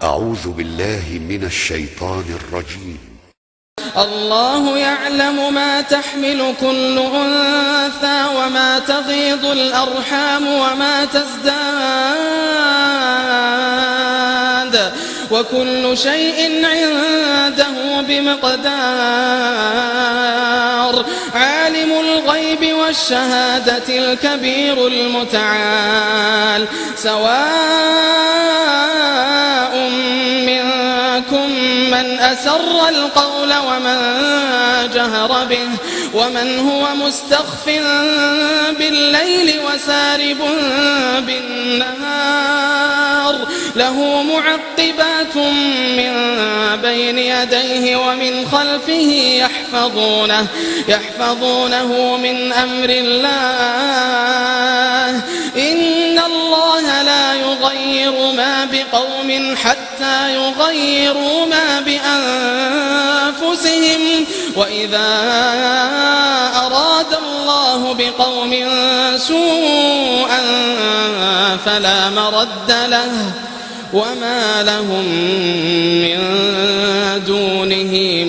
أعوذ بالله من الشيطان الرجيم. الله يعلم ما تحمل كل أنثى وما تغيض الأرحام وما تزداد وكل شيء عنده بمقدار. عالم الغيب والشهادة الكبير المتعال. سواء منكم من أسر القول ومن جهر به ومن هو مستخف بالليل وسارب بالنهار. له معقبات من بين يديه ومن خلفه يحفظونه من أمر الله. إن الله لا يغير ما بقوم حتى يغيروا ما بأنفسهم. وإذا أراد الله بقوم سوءا فلا مرد له وما لهم من دونه